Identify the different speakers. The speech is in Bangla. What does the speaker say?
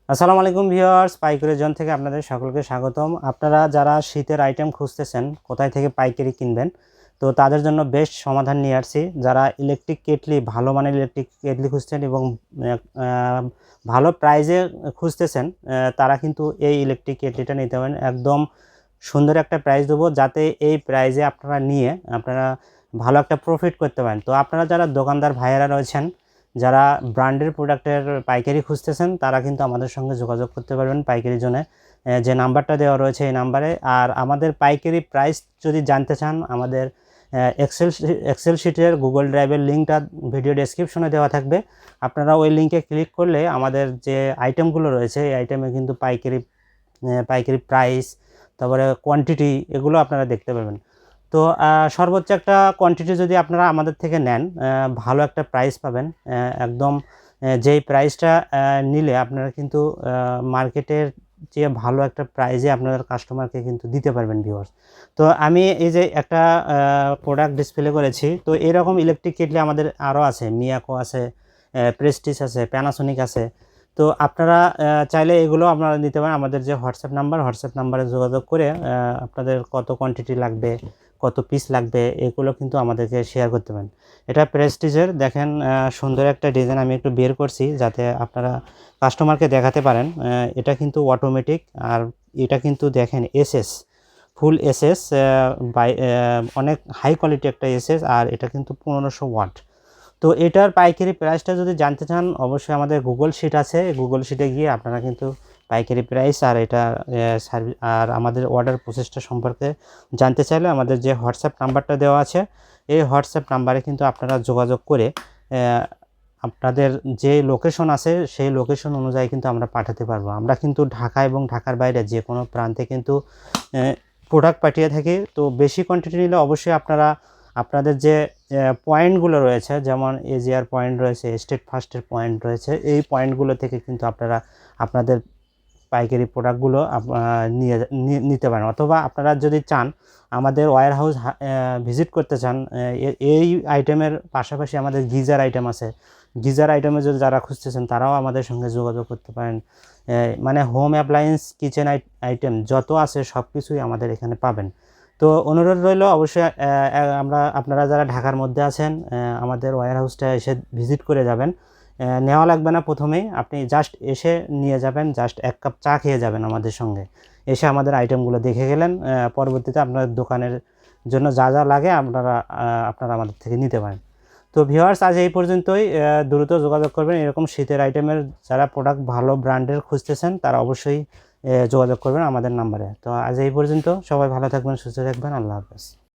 Speaker 1: আসসালামু আলাইকুম ভিউয়ার্স, পাইকারি জোন থেকে আপনাদের সকলকে স্বাগতম। আপনারা যারা শীতের আইটেম খুঁজতেছেন কোথায় থেকে পাইকারি কিনবেন, তো তাদের জন্য বেস্ট সমাধান নিয়ে আসছি। যারা ইলেকট্রিক কেটলি, ভালো মানের ইলেকট্রিক কেটলি খুঁজছেন এবং ভালো প্রাইজে খুঁজতেছেন, তারা কিন্তু এই ইলেকট্রিক কেটলিটা নিতে পারেন। একদম সুন্দর একটা প্রাইস দেবো, যাতে এই প্রাইজে আপনারা নিয়ে আপনারা ভালো একটা প্রফিট করতে পারেন। তো আপনারা যারা দোকানদার ভাইয়েরা রয়েছেন, যারা ব্র্যান্ডের প্রোডাক্টের পাইকারি খুঁজতেছেন, তারা কিন্তু আমাদের সঙ্গে যোগাযোগ করতে পারবেন পাইকারি জোনে। যে নাম্বারটা দেওয়া রয়েছে এই নাম্বারে। আর আমাদের পাইকারি প্রাইস যদি জানতে চান, আমাদের এক্সেল শিটের গুগল ড্রাইভের লিঙ্কটা ভিডিও ডেসক্রিপশনে দেওয়া থাকবে। আপনারা ওই লিঙ্কে ক্লিক করলে আমাদের যে আইটেমগুলো রয়েছে এই আইটেমে কিন্তু পাইকারি প্রাইস, তারপরে কোয়ান্টিটি, এগুলো আপনারা দেখতে পাবেন। তো সর্বোচ্চ একটা কোয়ান্টিটি যদি আপনারা আমাদের থেকে নেন, ভালো একটা প্রাইস পাবেন। একদম যেই প্রাইসটা নিলে আপনারা কিন্তু মার্কেটের চেয়ে ভালো একটা প্রাইজে আপনাদের কাস্টমারকে কিন্তু দিতে পারবেন ভিউয়ার্স। তো আমি এই যে একটা প্রোডাক্ট ডিসপ্লে করেছি, তো এরকম ইলেকট্রিক কেটলি আমাদের আরও আছে, মিয়াকো আছে, প্রেস্টিজ আছে, প্যানাসোনিক আছে। তো আপনারা চাইলে এগুলো আপনারা নিতে পারেন। আমাদের যে হোয়াটসঅ্যাপ নাম্বারে যোগাযোগ করে আপনাদের কত কোয়ান্টিটি লাগবে, কত পিস লাগবে, এগুলো কিন্তু আমাদেরকে শেয়ার করতে পারেন। এটা প্রেস্টিজের, দেখেন সুন্দর একটা ডিজাইন আমি একটু বের করছি যাতে আপনারা কাস্টমারকে দেখাতে পারেন। এটা কিন্তু অটোমেটিক, আর এটা কিন্তু দেখেন এসএস, ফুল এসএস, বাই অনেক হাই কোয়ালিটি একটা এসএস, আর এটা কিন্তু 1500 ওয়াট। তো এটার পাইকারি প্রাইসটা যদি জানতে চান, অবশ্যই আমাদের গুগল শিট আছে, গুগল শিটে গিয়ে আপনারা কিন্তু পাইকারি প্রাইস আর এটা সার্ভিস আর আমাদের অর্ডার প্রসেসটা সম্পর্কে জানতে চাইলে আমাদের যে হোয়াটসঅ্যাপ নাম্বারটা দেওয়া আছে, এই হোয়াটসঅ্যাপ নাম্বারে কিন্তু আপনারা যোগাযোগ করে আপনাদের যে লোকেশন আছে সেই লোকেশন অনুযায়ী কিন্তু আমরা পাঠাতে পারবো। আমরা কিন্তু ঢাকা এবং ঢাকার বাইরে যে কোনো প্রান্তে কিন্তু প্রোডাক্ট পাঠিয়ে থাকি। তো বেশি কোয়ান্টিটি নিলে অবশ্যই আপনারা আপনাদের যে পয়েন্টগুলো রয়েছে, যেমন এজিআর পয়েন্ট রয়েছে, স্টেট ফার্স্টের পয়েন্ট রয়েছে, এই পয়েন্টগুলো থেকে কিন্তু আপনারা আপনাদের পাইকারি প্রোডাক্টগুলো নিতে পারেন। অথবা আপনারা যদি চান আমাদের ওয়্যার হাউস ভিজিট করতে চান, এই আইটেমের পাশাপাশি আমাদের গিজার আইটেম আছে। গিজার আইটেমে যদি যারা খুঁজতেছেন তারাও আমাদের সঙ্গে যোগাযোগ করতে পারেন। মানে হোম অ্যাপ্লায়েন্স, কিচেন আইটেম যত আছে সব কিছুই আমাদের এখানে পাবেন। তো অনুরোধ রইল, অবশ্যই আপনারা যারা ঢাকার মধ্যে আছেন, আমাদের ওয়্যার হাউসটা এসে ভিজিট করে যাবেন। নেওয়া লাগবে না, প্রথমেই আপনি জাস্ট এসে নিয়ে যাবেন, জাস্ট এক কাপ চা খেয়ে যাবেন আমাদের সঙ্গে। এসে আমাদের আইটেমগুলো দেখে গেলেন, পরবর্তীতে আপনার দোকানের জন্য যা যা লাগে আপনারা আমাদের থেকে নিতে পারেন। তো ভিউয়ার্স, আজ এই পর্যন্তই। দ্রুত যোগাযোগ করবেন। এরকম শীতের আইটেমের যারা প্রোডাক্ট ভালো ব্র্যান্ডের খুঁজতেছেন তারা অবশ্যই যোগাযোগ করবেন আমাদের নাম্বারে। তো আজ এই পর্যন্ত, সবাই ভালো থাকবেন, সুস্থ থাকবেন, আল্লাহ হাফেজ।